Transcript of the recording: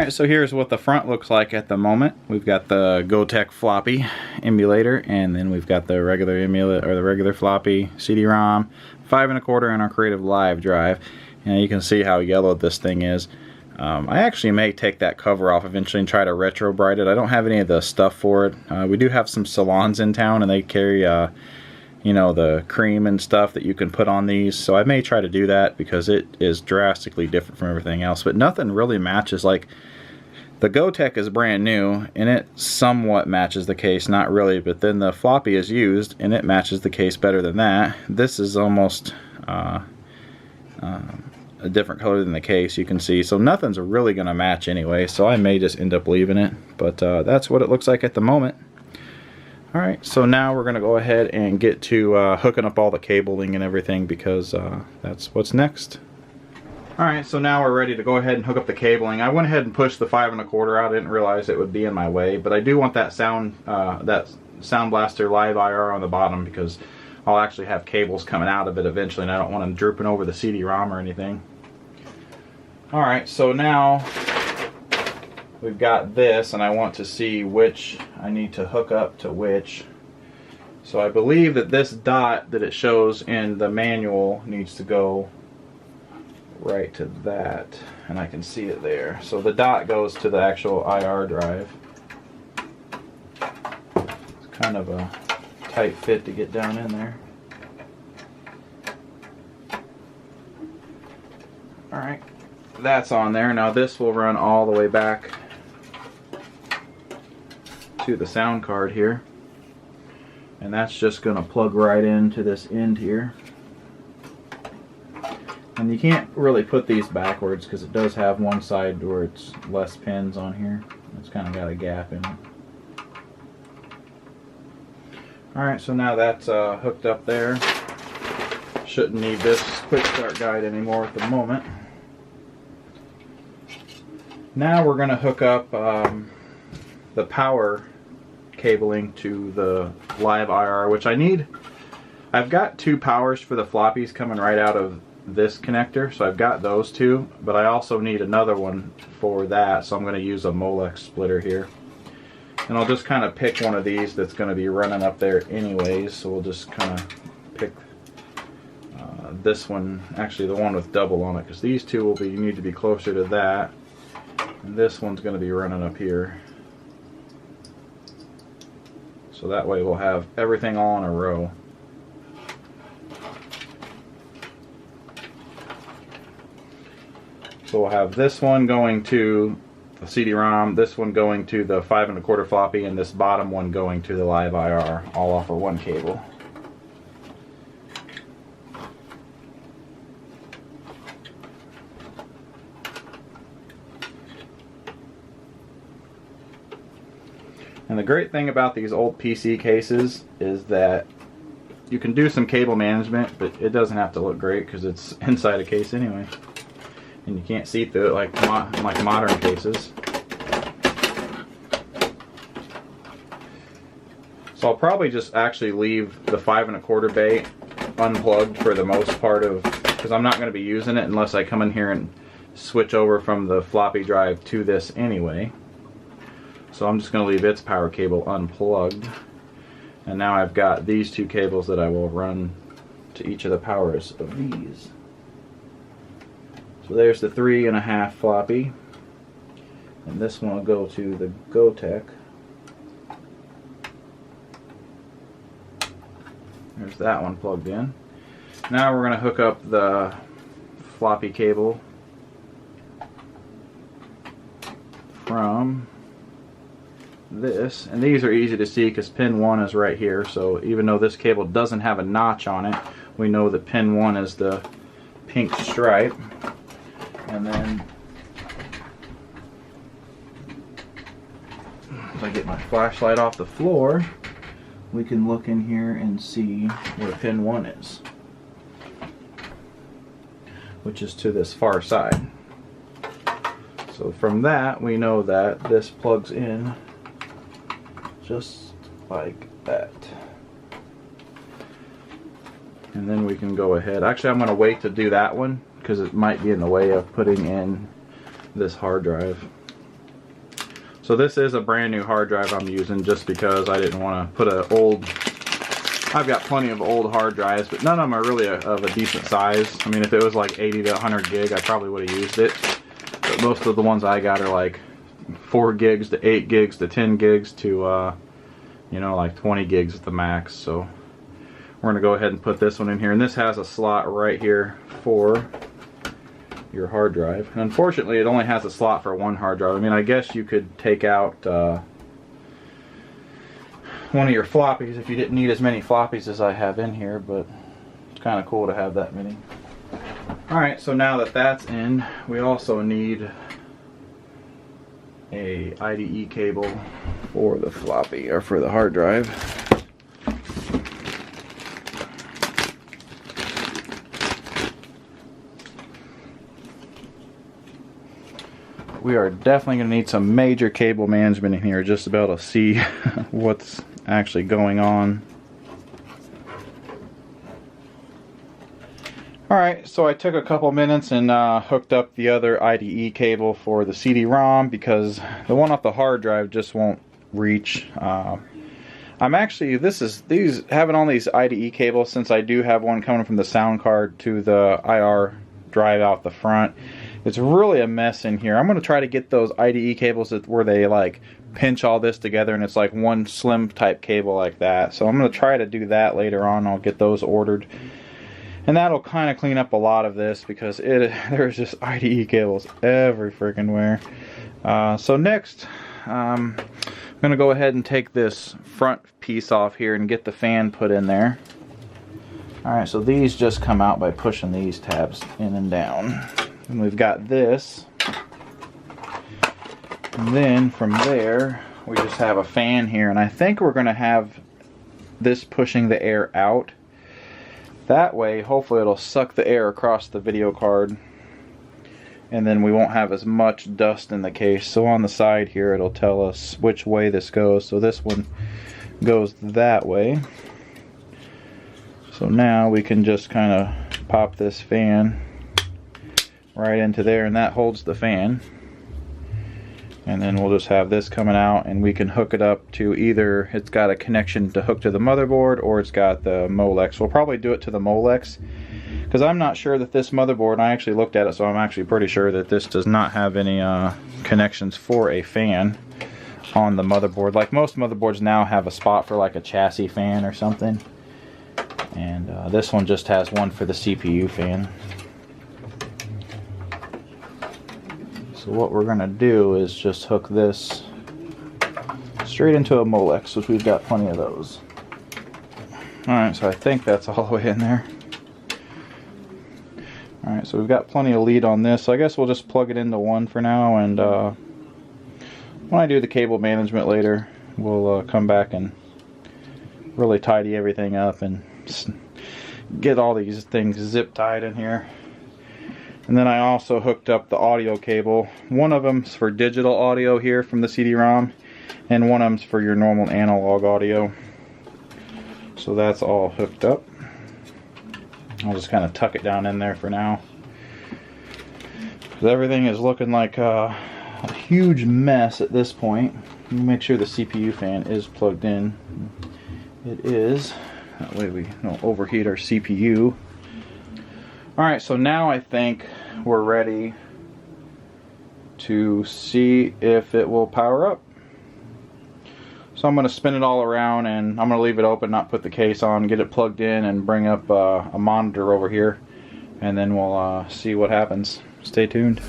Alright, so here's what the front looks like at the moment. We've got the Gotek floppy emulator, and then we've got the regular emulator, or the regular floppy CD-ROM, 5 1/4, and our Creative Live drive. And you can see how yellow this thing is. I actually may take that cover off eventually and try to retro bright it. I don't have any of the stuff for it. We do have some salons in town, and they carry you know, the cream and stuff that you can put on these, so I may try to do that because it is drastically different from everything else. But nothing really matches. Like, the Gotek is brand new and it somewhat matches the case, not really, but then the floppy is used and it matches the case better than that. This is almost a different color than the case, you can see, so nothing's really gonna match anyway, so I may just end up leaving it. But that's what it looks like at the moment. Alright, so now we're going to go ahead and get to hooking up all the cabling and everything, because that's what's next. Alright, so now we're ready to go ahead and hook up the cabling. I went ahead and pushed the 5 1/4 out. I didn't realize it would be in my way, but I do want that Sound Blaster Live IR on the bottom, because I'll actually have cables coming out of it eventually, and I don't want them drooping over the CD-ROM or anything. Alright, so now we've got this, and I want to see which I need to hook up to which. So I believe that this dot that it shows in the manual needs to go right to that, and I can see it there. So the dot goes to the actual IR drive. It's kind of a tight fit to get down in there. Alright, that's on there. Now this will run all the way back to the sound card here, and that's just going to plug right into this end here. And you can't really put these backwards because it does have one side where it's less pins on here. It's kind of got a gap in it. Alright, so now that's hooked up there. Shouldn't need this quick start guide anymore at the moment. Now we're going to hook up the power cabling to the Live IR, which I need. I've got 2 powers for the floppies coming right out of this connector, so I've got those 2, but I also need another one for that, so I'm going to use a Molex splitter here. And I'll just kind of pick one of these that's going to be running up there anyways, so we'll just kind of pick this one, actually the one with double on it, because these 2 will be, you need to be closer to that, and this one's going to be running up here. So that way we'll have everything all in a row. So we'll have this one going to the CD-ROM, this one going to the 5 1/4 floppy, and this bottom one going to the Live IR, all off of one cable. And the great thing about these old PC cases is that you can do some cable management, but it doesn't have to look great because it's inside a case anyway. And you can't see through it like modern cases. So I'll probably just actually leave the 5 1/4 bay unplugged for the most part of, because I'm not going to be using it unless I come in here and switch over from the floppy drive to this anyway. So I'm just going to leave its power cable unplugged. And now I've got these 2 cables that I will run to each of the powers of these. So there's the 3 1/2 floppy. And this one will go to the Gotek. There's that one plugged in. Now we're going to hook up the floppy cable from this, and these are easy to see because pin 1 is right here, so even though this cable doesn't have a notch on it, we know that pin 1 is the pink stripe. And then if I get my flashlight off the floor, we can look in here and see where pin 1 is, which is to this far side. So from that we know that this plugs in just like that. And then we can go ahead. Actually, I'm going to wait to do that one because it might be in the way of putting in this hard drive. So this is a brand new hard drive I'm using just because I didn't want to put an old... I've got plenty of old hard drives, but none of them are really of a decent size. I mean, if it was like 80 to 100 gig, I probably would have used it. But most of the ones I got are like 4 gigs to 8 gigs to 10 gigs to, you know, like 20 gigs at the max. So we're going to go ahead and put this one in here. And this has a slot right here for your hard drive. And unfortunately, it only has a slot for one hard drive. I mean, I guess you could take out one of your floppies if you didn't need as many floppies as I have in here, but it's kind of cool to have that many. Alright, so now that that's in, we also need a IDE cable for the floppy, or for the hard drive. We are definitely going to need some major cable management in here just to be able to see what's actually going on. Alright, so I took a couple minutes and hooked up the other IDE cable for the CD-ROM because the one off the hard drive just won't reach. I'm actually, having all these IDE cables, since I do have one coming from the sound card to the IR drive out the front. It's really a mess in here. I'm going to try to get those IDE cables where they like pinch all this together and it's like one slim type cable like that. So I'm going to try to do that later on. I'll get those ordered. And that'll kind of clean up a lot of this because there's just IDE cables every freaking where. So next, I'm going to go ahead and take this front piece off here and get the fan put in there. Alright, so these just come out by pushing these tabs in and down. And we've got this. And then from there, we just have a fan here. And I think we're going to have this pushing the air out. That way, hopefully it'll suck the air across the video card. And then we won't have as much dust in the case. So on the side here, it'll tell us which way this goes. So this one goes that way. So now we can just kind of pop this fan right into there, and that holds the fan. And then we'll just have this coming out, and we can hook it up to either it's got a connection to hook to the motherboard or it's got the Molex. We'll probably do it to the Molex because I'm not sure that this motherboard, I actually looked at it, so I'm actually pretty sure that this does not have any connections for a fan on the motherboard. Like most motherboards now have a spot for like a chassis fan or something, and this one just has one for the CPU fan. So what we're going to do is just hook this straight into a Molex, which we've got plenty of those. Alright, so I think that's all the way in there. Alright, so we've got plenty of lead on this, so I guess we'll just plug it into one for now, and when I do the cable management later, we'll come back and really tidy everything up and get all these things zip tied in here. And then I also hooked up the audio cable. One of them's for digital audio here from the CD-ROM, and one of them's for your normal analog audio. So that's all hooked up. I'll just kind of tuck it down in there for now, because everything is looking like a huge mess at this point. Let me make sure the CPU fan is plugged in. It is. That way we don't overheat our CPU. Alright, so now I think we're ready to see if it will power up. So I'm going to spin it all around, and I'm going to leave it open, not put the case on, get it plugged in, and bring up a monitor over here, and then we'll see what happens. Stay tuned.